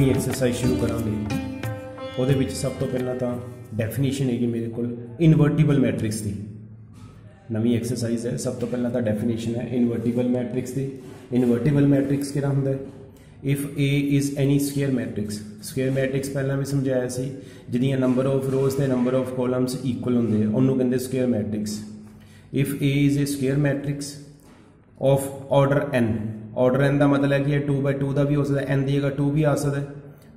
नवी exercise शुरू करांगे। ਉਹਦੇ ਵਿੱਚ सब तो पहला तो डेफिनेशन है मेरे को इनवर्टिबल मैट्रिक्स की। नवी एक्सरसाइज है, सब तो पहला तो डेफिनेशन है इनवर्टिबल मैट्रिक्स की। इनवर्टिबल मैट्रिक्स किहड़ा हुंदा है? If A is any square matrix. Square matrix पहला भी समझाया सी, जिहदियां नंबर ऑफ रोज ते नंबर ऑफ कॉलम्स इक्वल हुंदे उन्होंने कहंदे square matrix. If A is a square matrix of order n, order n का मतलब है कि 2/2 का भी हो सकता है, एन की जगह 2 भी आ सकता है,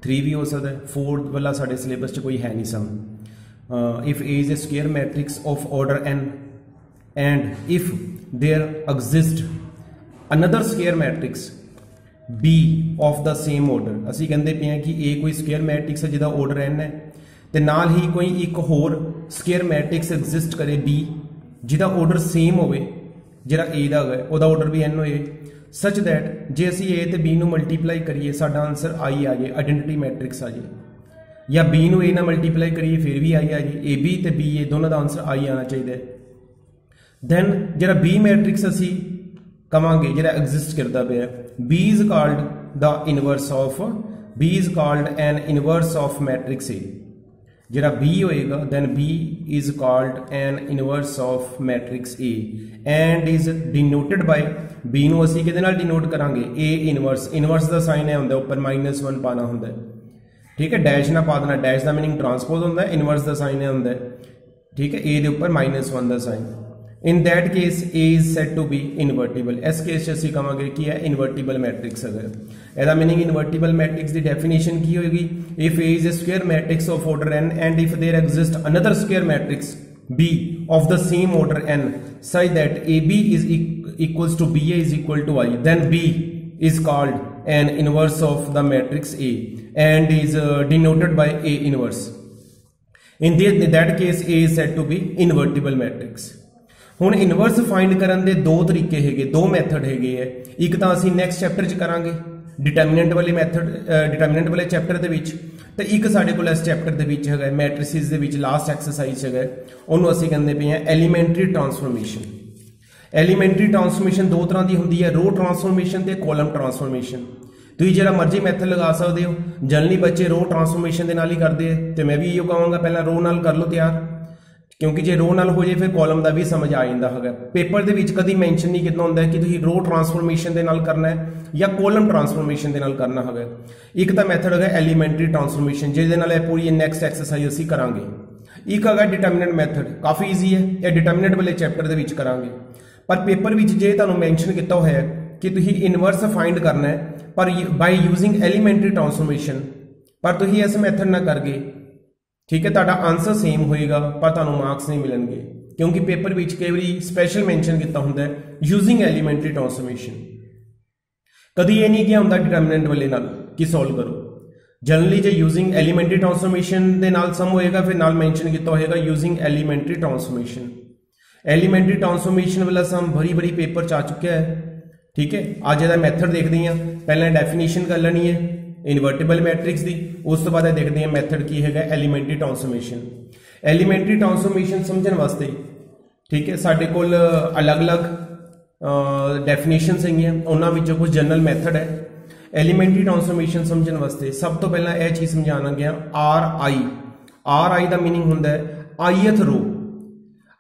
3 भी हो सकता है, 4 वाला साढ़े सिलेबस कोई है नहीं सम। If A is a square matrix of order n and if there exist another square matrix B of the same order. असी कहते पे हैं कि ए कोई स्केयर मैट्रिक्स है जिसका ऑर्डर एन है, तो नाल ही कोई एक होर स्केयर मैट्रिक्स एग्जिस्ट करे बी जिसका ऑर्डर सेम हो, जिहड़ा ए दा है उहदा ऑर्डर भी एन होए, सच दैट जे असी ए ते बी नूं मल्टीप्लाई करिए साडा आंसर आई आ जाए, आइडेंटिटी मैट्रिक्स आ जाए, या बी नूं ए नाल मल्टीप्लाई करिए फिर भी आई आ जाए, ए बी ते बी ए दोनों का आंसर आई आना चाहिए। दैन जिहड़ा बी मैट्रिक्स असी कवांगे जिहड़ा एग्जिस्ट करता पे, B is called the inverse of, B is called an inverse of matrix A. जिहड़ा बी होएगा then B is called an inverse of matrix A and is denoted by, B नूं असीं किहदे नाल डिनोट करांगे? A inverse. Inverse का sign है हुंदा उपर -1 पाना हुंदा है, ठीक है, डैश ना पा देना, डैश का मीनिंग ट्रांसपोज हुंदा है, इनवर्स का साइन है हुंदा है, ठीक है, ए दे उपर -1 का sign. In that case A is said to be invertible. इस केस असीं कहांगे कि है इनवर्टिबल मैट्रिक्स है। ਇਹਦਾ मीनिंग इनवर्टिबल मैट्रिक्स की डेफिनेशन की होगी? If A is a square matrix of order n and if there exist another square matrix B of the same order n such that A B is equals to B A is equal to I, then B is called an inverse of the matrix A and is denoted by A inverse. In that case A is said to be invertible matrix. ਹੁਣ inverse find करन दे दो तरीके हैगे, दो method हैगे है। एक तो असीं नैक्सट चैप्टर च करांगे डिटरमिनेंट वाले मैथड, डिटरमिनेंट वाले चैप्टर दे विच, ते एक साडे कोल इस चैप्टर दे विच हैगा मैट्रिसेस दे विच लास्ट एक्सरसाइज हैगा, उहनूं असीं कहंदे पे हैं एलीमेंटरी ट्रांसफॉर्मेशन। एलीमेंटरी ट्रांसफॉर्मेशन दो तरह की होंगी है, रो ट्रांसफॉर्मेशन ते कॉलम ट्रांसफॉर्मेशन। तुसीं जिहड़ा मर्जी मैथड लगा सकते हो। जनरली बच्चे रो ट्रांसफॉर्मेशन के नाल ही करते हैं, तो मैं भी इहो कहांगा पहला रो नाल कर लो तैयार, क्योंकि जे रो नाल हो जाए फिर कॉलम का भी समझ आ जाता है। पेपर के कभी मैंशन नहीं कितना होंगे कि तुसीं रो ट्रांसफॉर्मेशन के नाल करना है या कॉलम ट्रांसफॉर्मेशन के नाल करना है। एक तो मैथड है एलीमेंटरी ट्रांसफॉर्मेशन, जिहदे नाल पूरी नैक्सट एक्सरसाइज असीं करांगे। एक है डिटरमिनेंट मैथड, काफ़ी ईजी है, यह डिटरमिनेंट वाले चैप्टर के विच करांगे। पर पेपर में जे तुहानूं मैंशन किया है कि तुसीं इनवर्स फाइंड करना है पर बाय यूजिंग एलीमेंटरी ट्रांसफॉर्मेशन, पर तुसीं इस मैथड ना करके, ठीक है, तुहाडा आंसर सेम होएगा पर तुहानूं मार्क्स नहीं मिलणगे, क्योंकि पेपर में कई बार स्पैशल मैंशन किया हुंदा है यूजिंग एलीमेंटरी ट्रांसफॉर्मेशन। कभी ये नहीं किया हुंदा डिटरमिनेंट वाले नाल कि सॉल्व करो। जनरली जो यूजिंग एलीमेंटरी ट्रांसफॉर्मेशन के नाल सम होएगा, फिर नाल मैंशन किया होएगा using elementary transformation. Elementary transformation वाला सम बड़ी पेपर आ चुका है, ठीक है। अज यदा मैथड देखते हैं, पहले डेफिनेशन कर लेनी है इनवर्टिबल मैट्रिक्स की, उस तो बाद देखते हैं मैथड की है एलीमेंटरी ट्रांसफॉर्मेशन। एलीमेंटरी ट्रांसफॉर्मेशन समझने वास्ते, ठीक है, साडे कोल अलग अलग डेफिनेशनस हैं, उन्होंने कुछ जनरल मैथड है। एलीमेंटरी ट्रांसफॉर्मेशन समझने वास्ते सब तो पहला यह चीज़ समझाना गया आर आई का मीनिंग होंदा है आईएथ रो।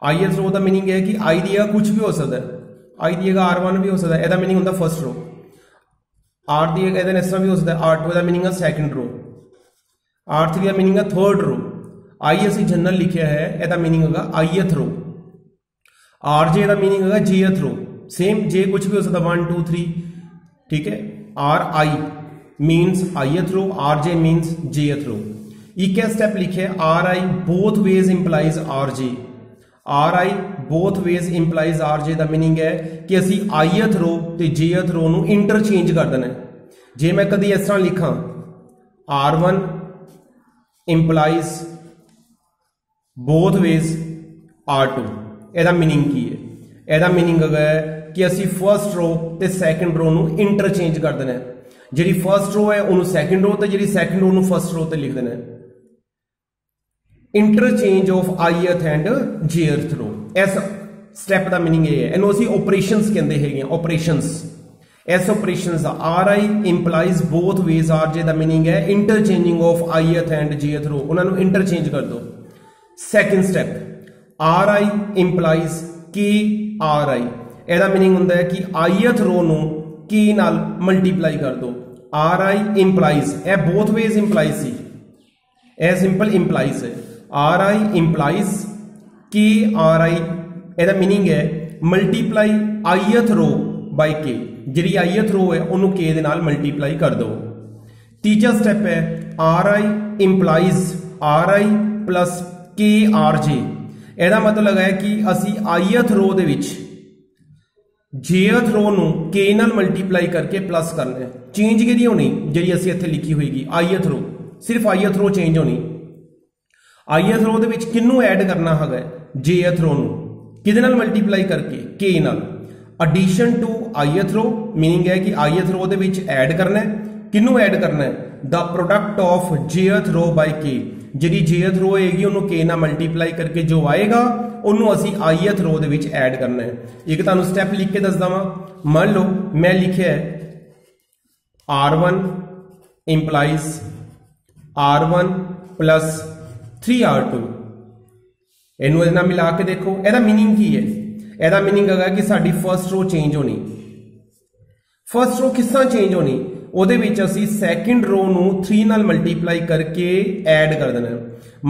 आईएथ रो का मीनिंग है कि आई दी जगह कुछ भी हो सकता है, आई दी जगह R1 भी हो सकता है, यदा मीनिंग होंदा फर्स्ट रो। आर दी जगह इस तरह भी हो सकता है, R2 का मीनिंग है सैकेंड रो, R3 का मीनिंग है थर्ड रो। आई असीं जनरल लिखिया है, यदा मीनिंग होगा आईएथ रो। RJ का मीनिंग होगा Jth रो, सेम जे कुछ भी हो सकता 1 2 3, ठीक है। RI मीन्स आईएथ रो, RJ मीन्स Jth रो। एक स्टेप लिखे RI both ways implies RJ, RI both ways implies RJ का मीनिंग है कि असी आईएथ रो ते Jth रो नूं इंटरचेंज कर देना है। जे मैं कभी इस तरह लिखा R1 implies both ways R2, ਇਹਦਾ मीनिंग की है? ਇਹਦਾ मीनिंग है कि असी फर्स्ट रो ते सैकेंड रो नूं इंटरचेंज कर देना है। जी फर्स्ट रो है उन्होंने सैकेंड रो ते जी सैकेंड रो नूं फर्स्ट रो ते लिख देना है। इंटरचेंज ऑफ आईएथ एंड जेथ रो, इस स्टैप का मीनिंग ये है। इन्हों असीं ऑपरेशंस कहते हैं, ऑपरेशंस। इस ऑपरेशन का are I implies both ways R J का मीनिंग है interchanging of ith and jth रो, उन्होंने इंटरचेंज कर दो। Second step are I implies K R I, ਇਹਦਾ मीनिंग ਹੁੰਦਾ है कि ith रो ਨੂੰ k ਨਾਲ मल्टीप्लाई कर दो। R I implies A both ways implies C, A simple implies है। R I implies K R I, ਇਹਦਾ मीनिंग है multiply ith row by k, जी ith रो है उन्होंने k ਦੇ ਨਾਲ मल्टीप्लाई कर दो। तीजा स्टैप है R I implies R I plus K R J, ਇਹਦਾ मतलब है कि असी ith रो ਦੇ ਵਿੱਚ jth रो ਨੂੰ k ਨਾਲ ਮਲਟੀਪਲਾਈ ਕਰਕੇ ਪਲੱਸ ਕਰਨਾ ਹੈ। ਚੇਂਜ ਕਿਹਦੀ ਹੋਣੀ, ਜਿਹੜੀ ਅਸੀਂ ਇੱਥੇ ਲਿਖੀ ਹੋਏਗੀ ith रो, ਸਿਰਫ ith रो ਚੇਂਜ ਹੋਣੀ। ith रो ਦੇ ਵਿੱਚ ਕਿਹਨੂੰ ਐਡ ਕਰਨਾ ਹੈਗਾ, jth रो ਨੂੰ ਕਿਹਦੇ ਨਾਲ ਮਲਟੀਪਲਾਈ ਕਰਕੇ k ਨਾਲ। Addition to ith row meaning है कि ith रो ਦੇ ਵਿੱਚ ਐਡ ਕਰਨਾ ਹੈ, ਕਿਹਨੂੰ ਐਡ ਕਰਨਾ ਹੈ, ਦਾ product of jth row by k, ਜਿਹੜੀ jth रो ਹੋਏਗੀ ਉਹਨੂੰ k ਨਾਲ ਮਲਟੀਪਲਾਈ ਕਰਕੇ ਜੋ ਆਏਗਾ ਉਹਨੂੰ ਅਸੀਂ ith रो ਦੇ ਵਿੱਚ ਐਡ ਕਰਨਾ ਹੈ। ਇੱਕ ਤੁਹਾਨੂੰ ਸਟੈਪ ਲਿਖ ਕੇ ਦੱਸਦਾ ਵਾਂ। ਮੰਨ ਲਓ ਮੈਂ ਲਿਖਿਆ ਹੈ r1 employees r1 plus 3r2, ਇਹਨੂੰ ਇਹਦੇ ਨਾਲ ਮਿਲਾ ਕੇ ਦੇਖੋ। ਇਹਦਾ मीनिंग ਕੀ ਹੈ, ਇਹਦਾ मीनिंग ਹੈਗਾ कि ਸਾਡੀ फर्स्ट रो चेंज होनी। फर्स्ट रो किस तरह चेंज होनी, ਉਹਦੇ ਵਿੱਚ ਅਸੀਂ ਸੈਕਿੰਡ रो ਨੂੰ 3 ਨਾਲ ਮਲਟੀਪਲਾਈ ਕਰਕੇ ਐਡ ਕਰ ਦੇਣਾ ਹੈ।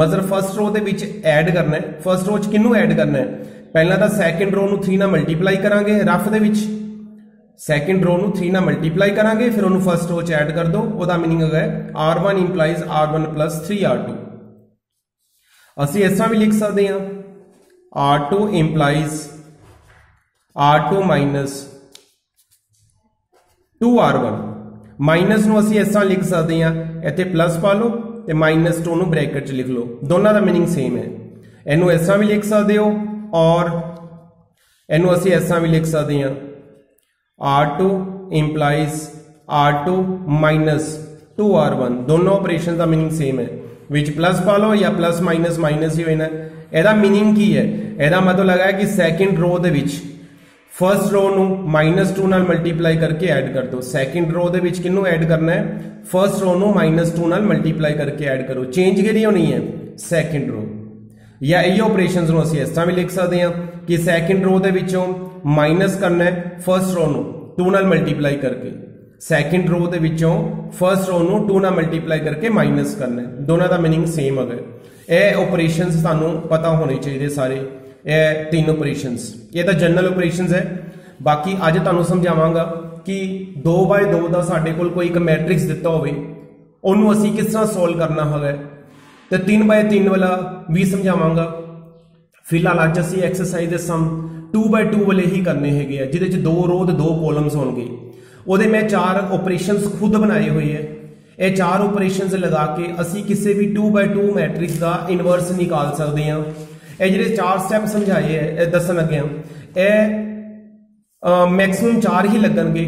मतलब फर्स्ट रो ਦੇ ਵਿੱਚ ਐਡ ਕਰਨਾ ਹੈ। फर्स्ट रो ਚ ਕਿਹਨੂੰ ਐਡ ਕਰਨਾ ਹੈ, ਪਹਿਲਾਂ ਤਾਂ ਸੈਕਿੰਡ रो ਨੂੰ 3 ਨਾਲ ਮਲਟੀਪਲਾਈ ਕਰਾਂਗੇ ਰਫ ਦੇ ਵਿੱਚ, ਸੈਕਿੰਡ रो ਨੂੰ 3 ਨਾਲ ਮਲਟੀਪਲਾਈ ਕਰਾਂਗੇ ਫਿਰ ਉਹਨੂੰ ਫਰਸਟ रो ਚ ਐਡ ਕਰ ਦੋ। ਉਹਦਾ मीनिंग ਹੈਗਾ r1 employees r1 plus 3r2। ਅਸੀਂ ਇਸ ਤਰ੍ਹਾਂ ਵੀ ਲਿਖ ਸਕਦੇ ਹਾਂ r2 employees r2 minus 2r1। Minus ਨੂੰ ਅਸੀਂ ਇਸ ਤਰ੍ਹਾਂ ਲਿਖ ਸਕਦੇ ਹਾਂ, ਇੱਥੇ ਪਲੱਸ ਪਾ ਲਓ ਤੇ माइनस 2 ਨੂੰ ब्रैकेट च लिख लो, दोनों का मीनिंग सेम है। इनू इस तरह भी लिख सकते हो और इनू असी इस तरह भी लिख सकते हैं r2 implies r2 minus 2r1, दोनों ऑपरेशन का मीनिंग सेम है। विच प्लस पा लो या प्लस माइनस माइनस ही होना। ਇਹਦਾ मीनिंग की है, ਇਹਦਾ मतलब लगा है कि सैकेंड रो ਦੇ ਵਿੱਚ फर्स्ट रो ਨੂੰ -2 ਨਾਲ ਮਲਟੀਪਲਾਈ ਕਰਕੇ ਐਡ ਕਰ ਦੋ। ਸੈਕਿੰਡ रो ਦੇ ਵਿੱਚ ਕਿਹਨੂੰ ਐਡ ਕਰਨਾ ਹੈ, फर्स्ट रो ਨੂੰ -2 ਨਾਲ ਮਲਟੀਪਲਾਈ ਕਰਕੇ ਐਡ ਕਰੋ। ਚੇਂਜ ਕਿਹੜੀ ਹੋਣੀ ਹੈ, ਸੈਕਿੰਡ रो। या ਇਹ ਆਪਰੇਸ਼ਨਸ ਨੂੰ ਅਸੀਂ ਇਸ ਤਰ੍ਹਾਂ ਵੀ ਲਿਖ ਸਕਦੇ ਹਾਂ ਕਿ ਸੈਕਿੰਡ रो ਦੇ ਵਿੱਚੋਂ ਮਾਈਨਸ ਕਰਨਾ ਹੈ फर्स्ट रो ਨੂੰ 2 ਨਾਲ ਮਲਟੀਪਲਾਈ ਕਰਕੇ, ਸੈਕਿੰਡ रो ਦੇ ਵਿੱਚੋਂ फर्स्ट रो ਨੂੰ 2 ਨਾਲ ਮਲਟੀਪਲਾਈ ਕਰਕੇ ਮਾਈਨਸ ਕਰਨਾ ਹੈ। ਦੋਨਾਂ ਦਾ मीनिंग सेम है। ਇਹ ਆਪਰੇਸ਼ਨਸ ਤੁਹਾਨੂੰ ਪਤਾ ਹੋਣੇ ਚਾਹੀਦੇ ਸਾਰੇ। ਇਹ तीन ऑपरेशंस, ये तो जनरल ऑपरेशंस है। बाकी अज तुहानूं समझावांगा कि 2x2 का साडे कोल कोई एक मैट्रिक्स दिता होवे, उहनूं असीं किस तरह सॉल्व करना है, तो 3x3 वाला भी समझावांगा। फिलहाल अज असीं एक्सरसाइज दे सम 2x2 वाले ही करने हैगे आ, जिहदे च 2 रो ते 2 कॉलम्स होणगे। उहदे मैं 4 ऑपरेशंस खुद बनाए हुए है। ये 4 ऑपरेशंस लगा के असीं किसी भी 2x2 मैट्रिक्स का इनवर्स निकाल सकते हैं। ਇਹ ਜਿਹੜੇ 4 ਸਟੈਪ ਸਮਝਾਏ ਹੈ ਦੱਸਣ ਲੱਗੇ ਹਾਂ, ਇਹ ਮੈਕਸਿਮਮ 4 ਹੀ ਲੱਗਣਗੇ,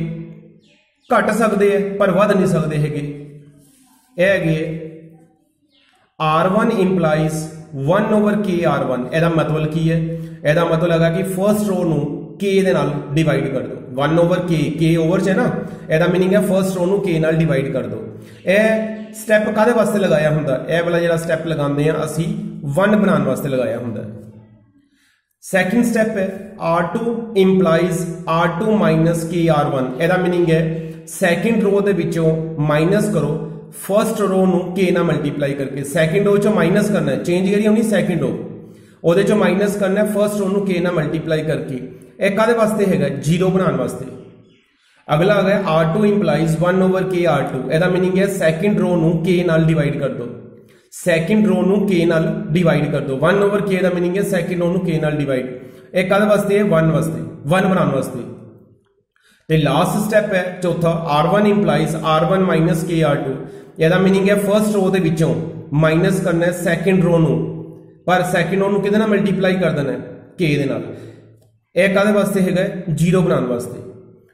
ਘਟ ਸਕਦੇ ਹੈ ਪਰ ਵੱਧ ਨਹੀਂ ਸਕਦੇ ਹੈਗੇ। ਇਹ ਹੈਗੇ r1 ਇੰਪਲਾਈਜ਼ 1/k r1। ਇਹਦਾ ਮਤਲਬ ਕੀ ਹੈ, ਇਹਦਾ ਮਤਲਬ ਹੈਗਾ ਕਿ ਫਰਸਟ रो ਨੂੰ k ਦੇ ਨਾਲ ਡਿਵਾਈਡ ਕਰ ਦਿਓ। 1/k, k ਓਵਰ ਚ ਹੈ ਨਾ, ਇਹਦਾ मीनिंग है फर्स्ट रो ਨੂੰ k ਨਾਲ डिवाइड कर दो। ਇਹ स्टैप कादे वास्ते लगाया हुंदा, ਇਹ वाला ਜਿਹੜਾ स्टैप लगाते हैं असी 1 बनाने वास्ते लगाया हुंदा। सैकेंड स्टैप है r2 implies r2 minus k r1। ਇਹਦਾ मीनिंग है सैकेंड रो ਦੇ ਵਿੱਚੋਂ माइनस करो फर्स्ट रो ਨੂੰ k ਨਾਲ मल्टीप्लाई करके, सैकेंड रो चों माइनस करना है, चेंज करी होनी सैकेंड रो, ਉਹਦੇ ਚੋਂ माइनस करना है फर्स्ट रो ਨੂੰ k ਨਾਲ मल्टीप्लाई करके। ਇਹ ਕਾਦੇ ਵਾਸਤੇ ਹੈਗਾ, 0 बनाने वास्ते। अगला आ गया r2 इंप्लाइज 1/k r2। ਇਹਦਾ मीनिंग है सैकेंड रो ਨੂੰ k ਨਾਲ डिवाइड कर दो, सैकेंड रो ਨੂੰ k ਨਾਲ डिवाइड कर दो। 1/k ਦਾ मीनिंग है सैकेंड रो ਨੂੰ k ਨਾਲ डिवाइड। ਇਹ ਕਾਦੇ ਵਾਸਤੇ ਹੈ, 1 ਵਾਸਤੇ, 1 ਬਣਾਉਣ ਵਾਸਤੇ। ਤੇ ਲਾਸਟ ਸਟੈਪ ਹੈ ਚੌਥਾ r1 employees r1 minus k r2। ਇਹਦਾ मीनिंग है फर्स्ट रो ਦੇ ਵਿੱਚੋਂ ਮਾਈਨਸ ਕਰਨਾ ਹੈ ਸੈकेंड रो ਨੂੰ, ਪਰ ਸੈकेंड रो ਨੂੰ ਕਿਹਦੇ ਨਾਲ ਮਲਟੀਪਲਾਈ ਕਰ ਦੇਣਾ ਹੈ, k ਦੇ ਨਾਲ। ਇਹ ਕਾਦੇ ਵਾਸਤੇ ਹੈਗਾ, 0 ਬਣਾਉਣ ਵਾਸਤੇ।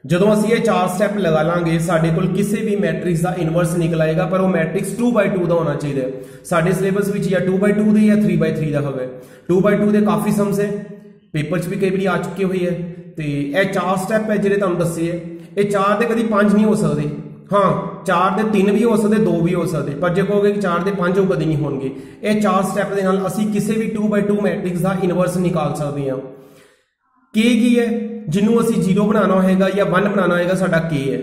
ਜਦੋਂ ਅਸੀਂ ਇਹ 4 ਸਟੈਪ ਲਗਾ ਲਾਂਗੇ ਸਾਡੇ ਕੋਲ ਕਿਸੇ ਵੀ ਮੈਟ੍ਰਿਕਸ ਦਾ ਇਨਵਰਸ ਨਿਕਲ ਆਏਗਾ, ਪਰ ਉਹ ਮੈਟ੍ਰਿਕਸ 2x2 ਦਾ ਹੋਣਾ ਚਾਹੀਦਾ। ਸਾਡੇ ਸਿਲੇਬਸ ਵਿੱਚ ਜਾਂ 2x2 ਦੇ ਜਾਂ 3x3 ਦਾ ਹੋਵੇ। 2x2 ਦੇ ਕਾਫੀ ਸਮਸ ਹੈ, ਪੇਪਰ 'ਚ ਵੀ ਕਈ ਵਾਰੀ ਆ ਚੁੱਕੇ ਹੋਏ ਹੈ। ਤੇ ਇਹ 4 ਸਟੈਪ ਹੈ ਜਿਹੜੇ ਤੁਹਾਨੂੰ ਦੱਸੇ ਹੈ, ये 4 ਦੇ कभी 5 नहीं हो सकते। हाँ 4 ਦੇ 3 भी हो सकते, 2 भी हो सकते, पर जो कहोगे कि 4 ਦੇ 5 कभी नहीं होंगे। ये 4 स्टैप के नाल असीं किसी भी 2x2 मैट्रिक्स का इनवर्स निकाल सकते हैं। के की है जिन्हों असीं 0 बनाना होएगा या 1 बनाना होएगा, साडा के है।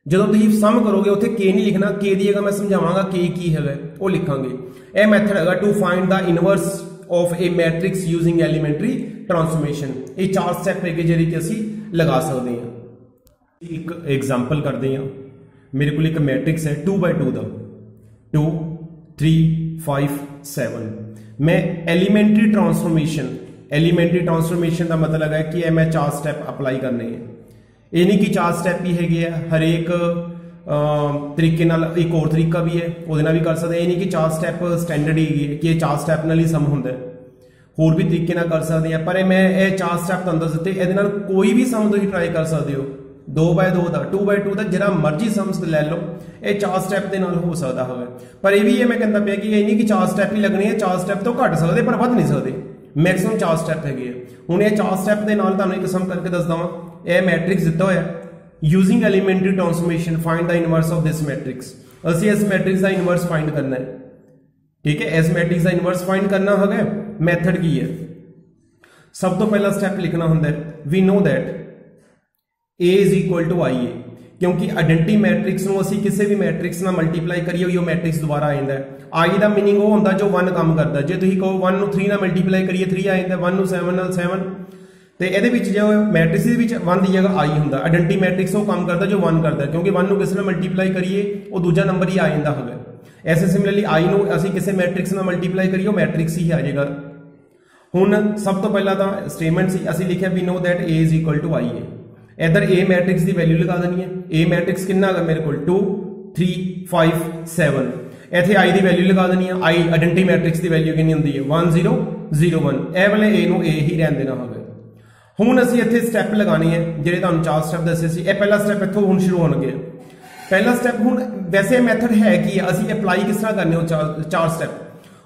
जो तुम सम करोगे उत्थे के नहीं लिखना, के दी जगह मैं समझावांगा के की है वो लिखांगे। यह मैथड है to find the inverse of a matrix using elementary transformation. ये 4 स्टैप है जिहड़े कि असीं लगा सकते हैं। एक एग्जाम्पल करते हैं। मेरे को एक मैट्रिक्स है 2x2 का 2 3 5 7। मैं एलीमेंटरी ट्रांसफॉर्मेशन का मतलब है कि मैं 4 स्टैप अप्लाई करने हैं। ये नहीं कि 4 स्टैप ही है, हरेक तरीके नाल एक और तरीका भी है वो भी कर सकते। ये नहीं कि 4 स्टैप स्टैंडर्ड ही है कि 4 स्टैप नाल ही सम होंदा है, होर भी तरीके नाल कर सकते हैं। पर मैं ये 4 स्टैप तुहानूं दस दित्ते, इहदे नाल कोई भी सम तुसीं ट्राई कर सकते हो। 2x2 का 2x2 का जिहड़ा मर्जी सम लै लो, ये 4 स्टैप के नाल हो सकता है। पर यह भी है मैं कहता पिया कि ये नहीं कि 4 स्टैप ही लगने हैं, 4 स्टैप तो घट सकते पर वध नहीं सकते, मैक्सिमम 4 स्टैप है। हुण ये 4 स्टैप के नाल तुहानूं एक सम करके दसदा वां। यह मैट्रिक्स दिता होया using elementary transformation find the inverse of this matrix. असीं इस मैट्रिक्स का इनवर्स फाइंड करना है, ठीक है। इस मैट्रिक्स का इनवर्स फाइंड करना है। मैथड की है, सब तो पहला स्टैप लिखना होंदा है we know that A is equal to I A, क्योंकि आइडेंटिटी मैट्रिक्स नूं असीं किसी भी मैट्रिक्स नाल मल्टीप्लाई करिए वो मैट्रिक्स दोबारा आ जाता है। आई का मीनिंग वो होंदा जो 1 काम करता है। जे तुसीं कहो 1 नूं 3 नाल मल्टीप्लाई करिए 3 आ जाता है, 1 नूं 7 नाल 7। तो ये जो मैट्रिक्स 1 की जगह आई होंदा। आइडेंटिटी मैट्रिक्स वो काम करता जो 1 करता है, क्योंकि 1 नूं किसी नाल मल्टीप्लाई करिए वो दूजा नंबर ही आ जाता है। ऐसे सिमिलरली आई नूं असीं किसी मैट्रिक्स नाल मल्टीप्लाई करिए वो मैट्रिक्स ही आ जाएगा। हुण सब तो पहला तो स्टेटमेंट सी असीं लिखिया we know that A is equal to I A. इधर ए मैट्रिक्स की वैल्यू लगा देनी है। ए मैट्रिक्स कितना है मेरे को 2 3 5 7। इत्थे आई की वैल्यू लगा देनी है। आई आइडेंटिटी मैट्रिक्स की वैल्यू कितनी होंदी है 1 0 0 1। ए वाले ए नूं ए ही रहन देना होगा। हुण असीं इत्थे स्टैप लगाने हैं जिहड़े तुहानूं 4 स्टैप दस्से सी। यह पहला स्टैप इत्थों हुण शुरू होणगे। पहला स्टैप हुण वैसे मैथड है कि असीं अप्लाई किस तरह करने 4 स्टैप।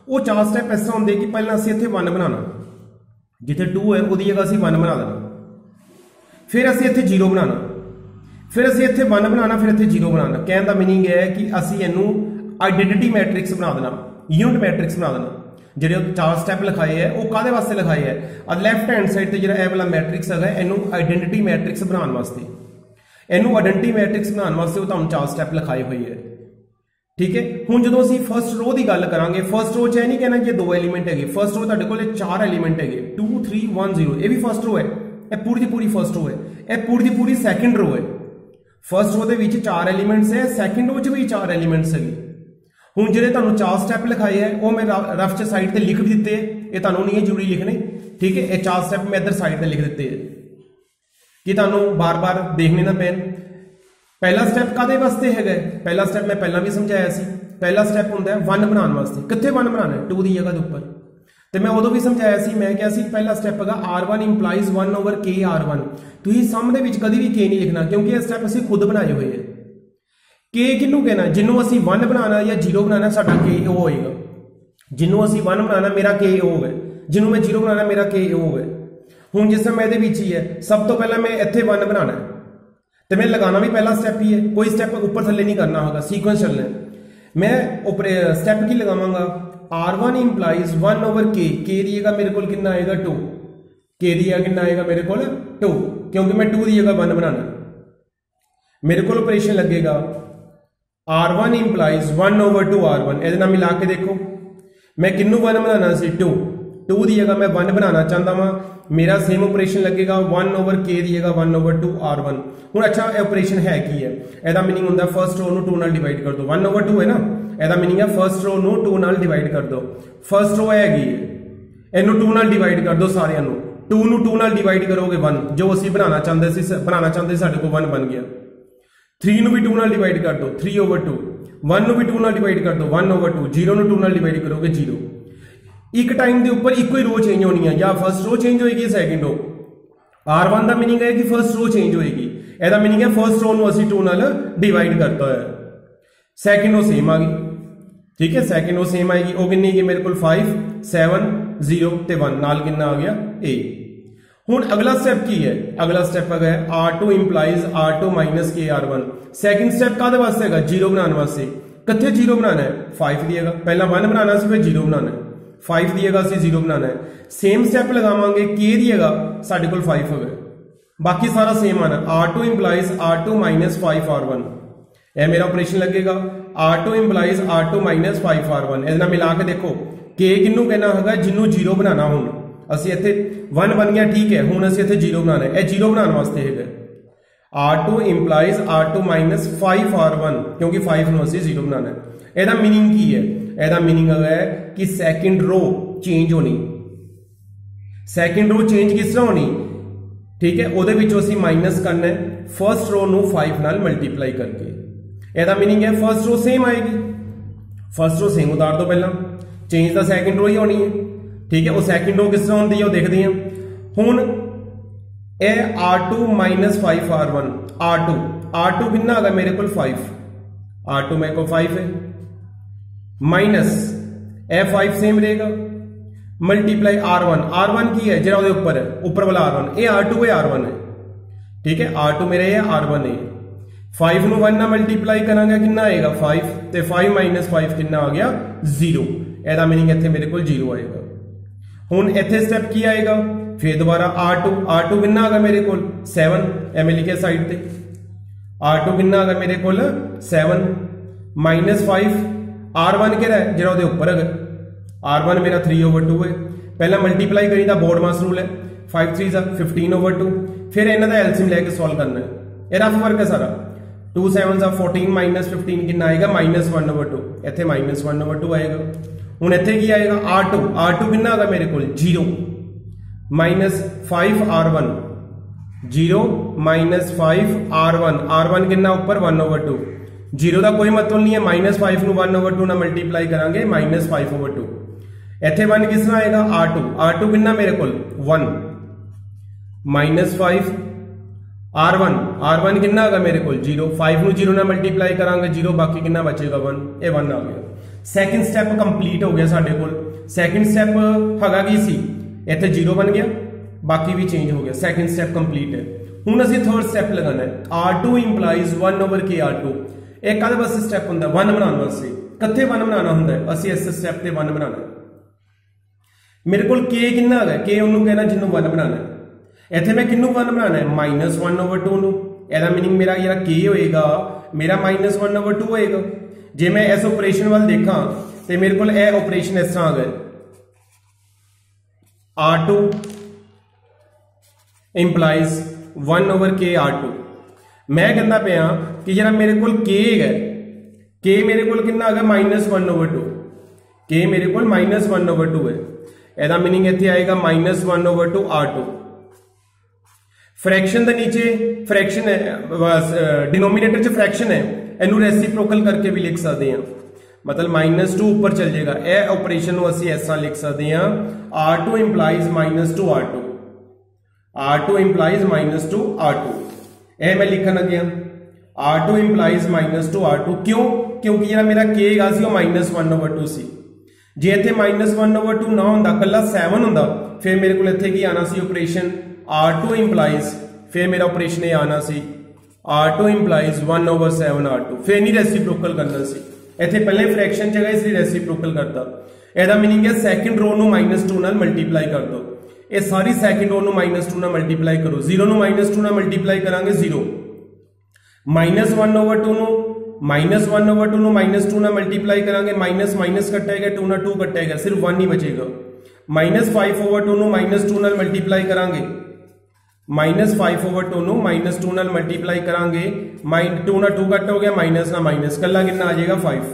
वो 4 स्टैप इस तरह होंदे कि पहला असीं इत्थे 1 बनाना, जिथे 2 है वो जगह असीं 1 बना देना, फिर असीं इत्थे 0 बनाना, फिर असीं इत्थे 1 बनाना, फिर इत्थे 0 बनाना। कहने का मीनिंग है कि असीं इहनूं आइडेंटिटी मैट्रिक्स बना देना, यूनिट मैट्रिक्स बना देना। जिहड़े 4 स्टैप लिखाए है वो काहदे वास्ते लिखाए है, लैफ्ट हैंड साइड ते जिहड़ा वाला मैट्रिक्स है इहनूं आइडेंटिटी मैट्रिक्स बनाने वास्ते। इहनूं आइडेंटिटी मैट्रिक्स बनाने वास्ते वो तुहानूं 4 स्टैप लिखाए हुए है, ठीक है। हुण जदों असीं फर्स्ट रो की गल करांगे, फर्स्ट रो च यह नहीं कहना कि 2 एलीमेंट है, फर्स्ट रो तुहाडे कोल 4 एलीमेंट है 2 3 1 0। ये भी फर्स्ट रो है, यह पूरी की पूरी फर्स्ट रो है। यह पूरी की पूरी सैकेंड रो है। फर्स्ट रो के 4 एलीमेंट्स है, सैकेंड रो च भी 4 एलीमेंट्स है। हुण जिहड़े तुहानूं 4 स्टैप लिखाए है वो मैं रफ च साइड ते लिख भी दिते है, ये तुहानूं नहीं है जरूरी लिखने, ठीक है। ये 4 स्टैप मैं इधर साइड ते लिख दिते है कि तुहानूं बार बार देखने ना पैन। पहला स्टैप कादे वास्ते है, पहला स्टैप मैं पहला भी समझाया सी। पहला स्टैप होंदा है 1 बनाने वास्ते। कित्थे 1 बनाना है 2 की जगह के उपर। तो मैं उदों भी समझाया सी, मैं क्या सी पहला स्टैप है R1 इंप्लाइज 1/k R1। तुसीं सम दे विच कदी भी k नहीं लिखना, क्योंकि यह स्टैप असीं खुद बनाए हुए है। के किनू कहना, जिन्हों असीं 1 बनाना या 0 बनाना साडा के ओ होएगा। जिन्हों असीं 1 बनाना मेरा के ओ है, जिन्हों मैं 0 बनाना मेरा के ओ है। हुण जिस समय इहदे विच ही है, सब तो पहला मैं इत्थे 1 बनाना है तो मैं लगाना भी पहला स्टैप ही है, कोई स्टैप ऊपर थल्ले नहीं करना होगा, सीक्वेंस चलना है। मैं स्टैप की लगावांगा R1 इंप्लाइज 1/k। के दी जगह मेरे को कितना आएगा 2, के दी जगह कितना आएगा मेरे को 2, क्योंकि मैं 2 की जगह 1 बनाना। मेरे को ऑपरेशन लगेगा R1 इंप्लाइज 1/2 R1। ए नाल मिला के देखो, मैं किन्नू 1 बनाना सी 2 की जगह मैं 1 बनाना चाहता वा। मेरा सेम ऑपरेशन लगेगा 1/k की जगह 1/2 R1। हुण अच्छा ऑपरेशन है की है, एदा मीनिंग होंदा फर्स्ट रो नूं 2 नाल डिवाइड कर दो। 1/2 है ना, एदा मीनिंग है फर्स्ट रो नूं 2 नाल डिवाइड कर दो। फर्स्ट रो हैगी है, इनू 2 नाल डिवाइड कर दो सारिਆਂ ਨੂੰ। 2 ਨੂੰ 2 ਨਾਲ डिवाइड करोगे 1, जो असीं बनाना चाहते सी साडे कोल 1 बन गया। 3 ਨੂੰ भी 2 ਨਾਲ डिवाइड कर दो 3/2। 1 ਨੂੰ भी 2 ਨਾਲ डिवाइड कर दो 1/2। 0 ਨੂੰ 2 ਨਾਲ डिवाइड करोगे 0। एक टाइम के उपर एक ही रो चेंज होनी है, या फर्स्ट रो चेंज होएगी सैकेंड रो। R1 का मीनिंग है कि फर्स्ट रो चेंज होएगी, एदा मीनिंग है फर्स्ट रो नूं असीं 2 नाल डिवाइड करता है। सैकेंड रो सेम आ गई, ठीक है। सैकेंड रो सेम आएगी, वो कितनी है मेरे को 5 7 0 ते 1 नाल कितना आ गया A। हुण अगला स्टेप की है, अगला स्टेप है R2 इंप्लाइज R2 माइनस के R1। सैकेंड स्टेप काहदे वास्ते हैगा, जीरो बनाने वास्ते। कित्थे जीरो बनाना है, 5 दिएगा, पहला 1 बनाना सी फिर जीरो बनाना है, 5 दिएगा असीं जीरो बनाना है। सेम स्टेप लगावांगे, K दिएगा साडे कोल 5 है, बाकी सारा सेम आना। R2 implies R2 minus 5 R1, यह मेरा ऑपरेशन लगेगा। R2 implies R2 minus 5 R1, इहदे नाल मिला के देखो K किन्नू कहना हैगा, जिन्नू जीरो बनाना। हुण असीं इत्थे 1 बन गया, ठीक है, हुण असीं इत्थे जीरो बनाना है, यह जीरो बनाने वास्ते हैगा। R2 implies R2 minus 5 R1, क्योंकि 5 नूं असीं जीरो बनाना है। इहदा मीनिंग की है, इहदा मीनिंग है कि सैकेंड रो चेंज होनी। सैकेंड रो चेंज किस तरह होनी, ठीक है, उहदे विचों असीं माइनस करना है फर्स्ट रो नूं 5 नाल मल्टीप्लाई करके। इहदा मीनिंग है फर्स्ट रो सेम आएगी, फर्स्ट रो सेम उतार दो, पहला चेंज द सैकेंड रो ही होनी है, ठीक है। वो सैकेंड रो किस तरह होती है वो देखते हैं। हुण ए R2 माइनस 5 R1, R2 कितना आ गया मेरे को 5, R2 मेरे को 5 है, माइनस ए 5 सेम रहेगा, मल्टीप्लाई R1 की है जरा ऊपर है, ऊपर वाला R1, ये R2 है R1 है, ठीक है, R2 मेरे है R1 है। 5 नूं 1 ना मल्टीप्लाई करांगे कितना आएगा 5, ते 5 माइनस 5 कितना आ गया 0। ਇਹਦਾ मीनिंग इत्थे मेरे को 0 आएगा। हुण इत्थे स्टेप की आएगा, फिर दोबारा R2 कितना आ गया मेरे को 7, एम लिखे साइड ते, R2 कितना आ गया मेरे को 7 माइनस 5 R1 केड़ा है जरा ऊपर है, R1 मेरा 3/2 है। पहला मल्टीप्लाई करी दा बोर्ड मास रूल है, 5 3 15/2, फिर इन्हां दा एलसीएम लेके सॉल्व करना है, ये रफ वर्क है सारा। 2 7 14 माइनस 15 कितना आएगा -1/2, इत्थे -1/2 आएगा। हुण इत्थे की आएगा R2 कितना आ गया मेरे को 0 माइनस 5 R1, 0 माइनस 5 R1 कितना ऊपर 1/2, 0 का कोई मतलब नहीं है, -5 नूं 1/2 ना मल्टीप्लाई करांगे -5/2। इत्थे 1 किस तरह आएगा R2 कितना मेरे को 1 माइनस 5 R1 कितना आ गया मेरे को 0, 5 नूं 0 ना मल्टीप्लाई करांगे 0, बाकी कितना बचेगा 1, ये 1 आ गया। सैकेंड स्टेप कंप्लीट हो गया साडे कोल। सैकेंड स्टेप हैगा की सी, इत्थे 0 बन गया, बाकी भी चेंज हो गया, सैकेंड स्टेप कंप्लीट है। हुण असीं थर्ड स्टेप लगाना है, R2 इंप्लाइज 1/k R2। एक काहदे वास्ते स्टेप हुंदा 1 बनाने वास्ते, कित्थे 1 बनाना हुंदा है, असीं इस स्टेप ते 1 बनाना है। मेरे कोल K कितना आ गया, K उन्होंने कहना जिन्होंने 1 बनाना है, इत्थे मैं किन्नू 1 बनाना है -1/2 नूं। इहदा मीनिंग मेरा जेहड़ा K होएगा मेरा -1/2 होएगा। जे मैं इस ऑपरेशन वाल देखा तो मेरे को ऑपरेशन इस तरह आ गया, R2 इंप्लाइज 1/k R2। मैं कहना पाया कि जरा मेरे को K है, K मेरे को कितना आ गया -1/2, K मेरे को -1/2 है। ਇਹਦਾ मीनिंग ਇੱਥੇ आएगा -1/2 R2। फ्रैक्शन ਦੇ नीचे फ्रैक्शन है, डिनोमिनेटर च फ्रैक्शन है, ਇਹਨੂੰ रेसिप्रोकल करके भी लिख सकते हैं, मतलब -2 ऊपर चल जाएगा। यह ऑपरेशन ਨੂੰ ਅਸੀਂ ਇਸ ਤਰ੍ਹਾਂ ਲਿਖ ਸਕਦੇ ਹਾਂ, R2 implies -2 R2, R2 implies -2 R2। यह मैं लिखन लगे R2 इंप्लाइज -2 R2, क्यों, क्योंकि ਜਿਹੜਾ मेरा K ਹੈਗਾ ਸੀ ਉਹ -1/2 ਸੀ। जे इत्थे -1/2 ना होंदा, कल्ला 7 होंदा, फिर मेरे को इत्थे की आना सी ऑपरेशन R2 इंप्लाइज, फिर मेरा ऑपरेशन ये आना सी R2 इंप्लाइज 1/7 R2, फिर नहीं रेसिप्रोकल करना सी। इत्थे पहले फ्रैक्शन जगह इसलिए रेसिप्रोकल करता। ਇਹਦਾ मीनिंग है सैकेंड रो ਨੂੰ -2 ਨਾਲ मल्टीप्लाई कर दो, ये सारी सैकेंड रो ਨੂੰ -2 ਨਾਲ मल्टीप्लाई करो, 0 ਨੂੰ -2 ਨਾਲ मल्टीप्लाई करांगे 0, -1/2 ਨੂੰ -1/2 ਨੂੰ -2 ਨਾਲ मल्टीप्लाई करांगे, माइनस माइनस कटेगा 2 ना 2 कटेगा, सिर्फ 1 ही बचेगा। -5/2 ਨੂੰ -2 ਨਾਲ मल्टीप्लाई करांगे, -5/2 ਨੂੰ -2 ਨਾਲ मल्टीप्लाई करांगे, 2 ना 2 कट हो गया, माइनस ना माइनस, कल्ला कितना आ जाएगा 5,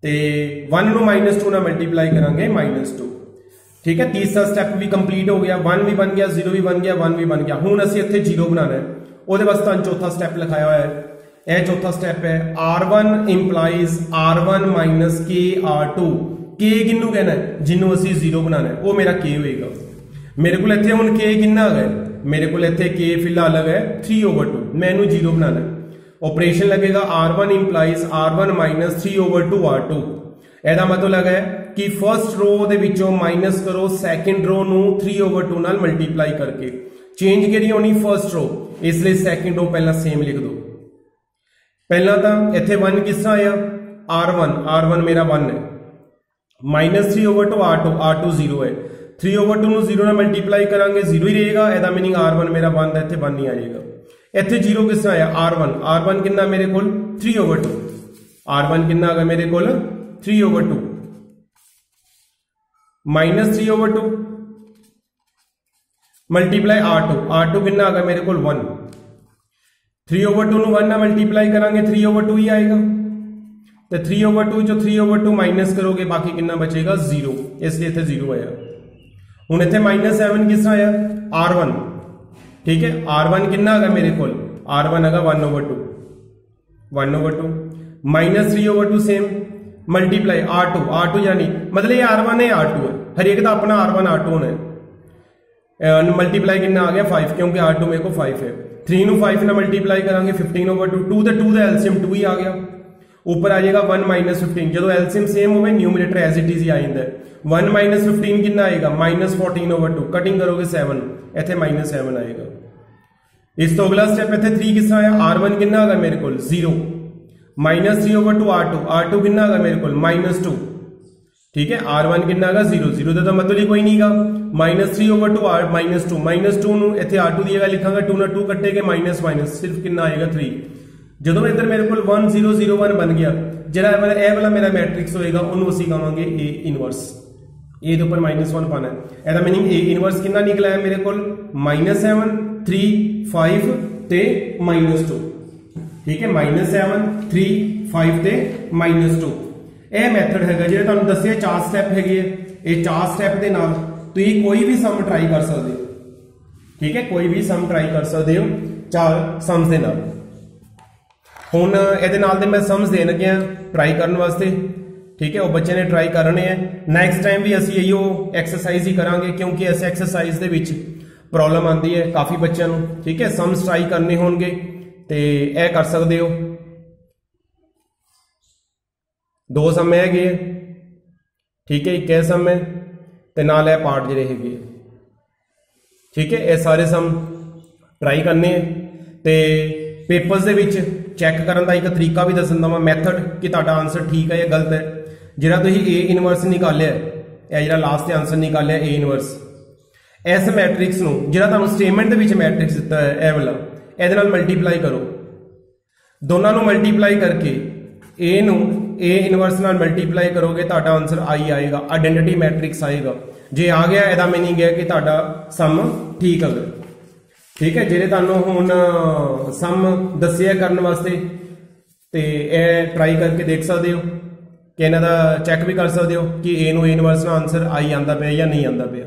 ते 1 ਨੂੰ -2 ਨਾਲ मल्टीप्लाई करांगे -2। ठीक है, तीसरा स्टेप भी कंप्लीट हो गया, 1 भी बन गया, 0 भी बन गया, 1 भी बन गया। हुण असीं इत्थे 0 बनाना है, ਉਹਦੇ वास्ते चौथा स्टेप लिखाया हुआ है। यह चौथा स्टेप है R1 implies R1 minus K R2। K किन्नू कहना है, जिन्नू असीं 0 बनाना है, वो मेरा K होएगा। मेरे को इत्थे हुण K कितना आ गया, मेरे को इत्थे K फिलहाल आ गया 3/2, मैं इनू 0 बनाना है। ऑपरेशन लगेगा R1 implies R1 minus 3/2 R2। ਇਹਦਾ ਮਤਲਬ ਹੈ ਕਿ ਫਰਸਟ ਰੋ ਦੇ ਵਿੱਚੋਂ ਮਾਈਨਸ ਕਰੋ ਸੈਕੰਡ ਰੋ ਨੂੰ 3/2 ਨਾਲ ਮਲਟੀਪਲਾਈ ਕਰਕੇ। ਚੇਂਜ ਕਿਹੜੀ ਹੋਣੀ ਫਰਸਟ रो, ਇਸ ਲਈ ਸੈਕੰਡ रो ਪਹਿਲਾਂ ਸੇਮ ਲਿਖ ਦੋ। ਪਹਿਲਾਂ ਤਾਂ ਇੱਥੇ 1 ਕਿਸ ਤਰ੍ਹਾਂ ਆਇਆ r1 ਮੇਰਾ 1 ਹੈ, -3/2 r2 0 है, 3/2 ਨੂੰ 0 ਨਾਲ ਮਲਟੀਪਲਾਈ ਕਰਾਂਗੇ 0 ਹੀ ਰਹੇਗਾ, ਇਹਦਾ ਮੀਨਿੰਗ r1 ਮੇਰਾ 1 ਦਾ ਇੱਥੇ 1 ਹੀ ਆ ਜਾਏਗਾ। ਇੱਥੇ 0 ਕਿਸ ਤਰ੍ਹਾਂ ਆਇਆ r1 ਕਿੰਨਾ ਮੇਰੇ ਕੋਲ 3/2, r1 ਕਿੰਨਾ ਆ ਗਿਆ ਮੇਰੇ ਕੋਲ 3/2 -3/2 मल्टीप्लाई r2 कितना आ गया मेरे को 1, 3/2 ਨੂੰ 1 ਨਾਲ ਮਲਟੀਪਲਾਈ ਕਰਾਂਗੇ 3/2 ਹੀ ਆਏਗਾ, ਤੇ 3/2 ਚੋਂ 3/2 ਮਾਈਨਸ ਕਰੋਗੇ ਬਾਕੀ ਕਿੰਨਾ ਬਚੇਗਾ 0, ਇਸ ਲਈ ਇੱਥੇ 0 ਆਇਆ। ਹੁਣ ਇੱਥੇ -7 ਕਿਸ ਤਰ੍ਹਾਂ ਆਇਆ r1, ਠੀਕ ਹੈ r1 ਕਿੰਨਾ ਆ ਗਿਆ ਮੇਰੇ ਕੋਲ r1 ਹੈਗਾ 1/2 -3/2 सेम मल्टीप्लाई r2 यानी मतलब ये r1 है r2 है, हर एक का अपना r1 r2 होना है। मल्टीप्लाई कितना आ गया 5, क्योंकि r2 मेरे को 5 है, 3 ਨੂੰ 5 ਨਾਲ ਮਲਟੀਪਲਾਈ ਕਰਾਂਗੇ 15/2, 2 ਦਾ ਐਲਸੀਐਮ 2 ਹੀ ਆ ਗਿਆ, ਉੱਪਰ ਆ ਜਾਏਗਾ 1 - 15, ਜਦੋਂ ਐਲਸੀਐਮ ਸੇਮ ਹੋਵੇ ਨਿਊਮਰੇਟਰ ਐਜ਼ ਇਟ ਇਜ਼ ਹੀ ਆ ਜਾਂਦਾ ਹੈ। 1 - 15 ਕਿੰਨਾ ਆਏਗਾ -14/2, ਕਟਿੰਗ ਕਰੋਗੇ 7, ਇੱਥੇ -7 ਆਏਗਾ। ਇਸ ਤੋਂ ਅਗਲਾ ਸਟੈਪ ਇੱਥੇ 3 ਕਿਸ ਤਰ੍ਹਾਂ ਆਇਆ r1 ਕਿੰਨਾ ਆ ਗਿਆ ਮੇਰੇ ਕੋਲ 0, -3/2 r2 ਕਿੰਨਾ ਆ ਗਿਆ ਮੇਰੇ ਕੋਲ -2, ठीक है r1 कितना आएगा 0 ਦਾ ਤਾਂ ਮਤਲਬ ਹੀ ਕੋਈ ਨਹੀਂਗਾ, -3/2 -2 ਨੂੰ ਇੱਥੇ r2 ਦੀ ਜਗ੍ਹਾ ਲਿਖਾਂਗਾ, 2 ਨਾਲ 2 ਕੱਟੇਗੇ ਮਾਈਨਸ ਸਿਰਫ ਕਿੰਨਾ ਆਏਗਾ 3। ਜਦੋਂ ਇੱਧਰ ਮੇਰੇ ਕੋਲ 1 0 0 1 ਬਣ ਗਿਆ, ਜਿਹੜਾ ਇਹ ਵਾਲਾ ਮੇਰਾ ਮੈਟ੍ਰਿਕਸ ਹੋਏਗਾ ਉਹਨੂੰ ਅਸੀਂ ਕਹਾਂਗੇ A ਇਨਵਰਸ। A ਦੇ ਉੱਪਰ -1 ਪਾਣਾ ਹੈ, ਇਹਦਾ ਮੀਨਿੰਗ A ਇਨਵਰਸ ਕਿੰਨਾ ਨਿਕਲਿਆ ਹੈ ਮੇਰੇ ਕੋਲ -7 3 5 ਤੇ -2, ਠੀਕ ਹੈ -7 3 5 ਤੇ -2। ਇਹ ਮੈਥਡ ਹੈਗਾ ਜਿਹੜਾ ਤੁਹਾਨੂੰ ਦੱਸਿਆ 4 ਸਟੈਪ ਹੈਗੇ, ਇਹ 4 ਸਟੈਪ ਦੇ ਨਾਲ ਤੁਸੀਂ ਕੋਈ ਵੀ ਸਮ ਟਰਾਈ ਕਰ ਸਕਦੇ ਹੋ, ਠੀਕ ਹੈ ਕੋਈ ਵੀ ਸਮ ਟਰਾਈ ਕਰ ਸਕਦੇ ਹੋ 4 ਸਮਸ ਦੇ ਨਾਲ। ਹੁਣ ਇਹਦੇ ਨਾਲ ਦੇ ਮੈਂ ਸਮਸ ਦੇਣ ਲੱਗਿਆ ਟਰਾਈ ਕਰਨ ਵਾਸਤੇ, ਠੀਕ ਹੈ ਉਹ ਬੱਚੇ ਨੇ ਟਰਾਈ ਕਰਨੇ ਹੈ। ਨੈਕਸਟ ਟਾਈਮ ਵੀ ਅਸੀਂ ਇਹੋ ਐਕਸਰਸਾਈਜ਼ ਹੀ ਕਰਾਂਗੇ, ਕਿਉਂਕਿ ਇਸ ਐਕਸਰਸਾਈਜ਼ ਦੇ ਵਿੱਚ ਪ੍ਰੋਬਲਮ ਆਉਂਦੀ ਹੈ ਕਾਫੀ ਬੱਚਿਆਂ ਨੂੰ, ਠੀਕ ਹੈ ਸਮਸ ਟਰਾਈ ਕਰਨੇ ਹੋਣਗੇ ਤੇ ਇਹ ਕਰ ਸਕਦੇ ਹੋ। 2 ਸਮ ਹੈਗੇ, ਠੀਕ ਹੈ ਇੱਕ ਇਹ ਸਮ ਹੈ ਤੇ ਨਾਲ ਇਹ ਪਾਰਟ ਜਿਹੜੇ ਹੈਗੇ, ਠੀਕ ਹੈ ਇਹ ਸਾਰੇ ਸਮ ਟਰਾਈ ਕਰਨੇ ਹੈ। ਤੇ ਪੇਪਰਸ ਦੇ ਵਿੱਚ ਚੈੱਕ ਕਰਨ ਦਾ ਇੱਕ ਤਰੀਕਾ ਵੀ ਦੱਸ ਦਿੰਦਾ ਮੈਂ, ਮੈਥਡ ਕਿ ਤੁਹਾਡਾ ਆਨਸਰ ਠੀਕ ਹੈ ਜਾਂ ਗਲਤ ਹੈ। ਜਿਹੜਾ ਤੁਸੀਂ A ਇਨਵਰਸ ਨਿਕਾਲਿਆ, ਇਹ ਜਿਹੜਾ ਲਾਸਟ ਤੇ ਆਨਸਰ ਨਿਕਾਲਿਆ A ਇਨਵਰਸ, ਇਸ ਮੈਟ੍ਰਿਕਸ ਨੂੰ ਜਿਹੜਾ ਤੁਹਾਨੂੰ ਸਟੇਟਮੈਂਟ ਦੇ ਵਿੱਚ ਮੈਟ੍ਰਿਕਸ ਦਿੱਤਾ ਹੈ ਇਹ ਵਾਲਾ, ਇਹਦੇ ਨਾਲ ਮਲਟੀਪਲਾਈ ਕਰੋ, ਦੋਨਾਂ ਨੂੰ ਮਲਟੀਪਲਾਈ ਕਰਕੇ A ਨੂੰ A ਇਨਵਰਸ ਨਾਲ ਮਲਟੀਪਲਾਈ ਕਰੋਗੇ ਤੁਹਾਡਾ ਆਨਸਰ I ਆਏਗਾ, ਆਇਡੈਂਟੀਟੀ ਮੈਟ੍ਰਿਕਸ ਆਏਗਾ। ਜੇ ਆ ਗਿਆ ਇਹਦਾ ਮੀਨਿੰਗ ਹੈ ਕਿ ਤੁਹਾਡਾ ਸਮ ਠੀਕ ਹੈ, ਠੀਕ ਹੈ। ਜਿਹੜੇ ਤੁਹਾਨੂੰ ਹੁਣ ਸਮ ਦੱਸਿਆ ਕਰਨ ਵਾਸਤੇ ਤੇ ਇਹ ਟਰਾਈ ਕਰਕੇ ਦੇਖ ਸਕਦੇ ਹੋ ਕਿ ਇਹਨਾਂ ਦਾ ਚੈੱਕ ਵੀ ਕਰ ਸਕਦੇ ਹੋ ਕਿ A ਨੂੰ A ਇਨਵਰਸ ਨਾਲ ਆਨਸਰ I ਆਂਦਾ ਪਿਆ ਜਾਂ ਨਹੀਂ ਆਂਦਾ ਪਿਆ।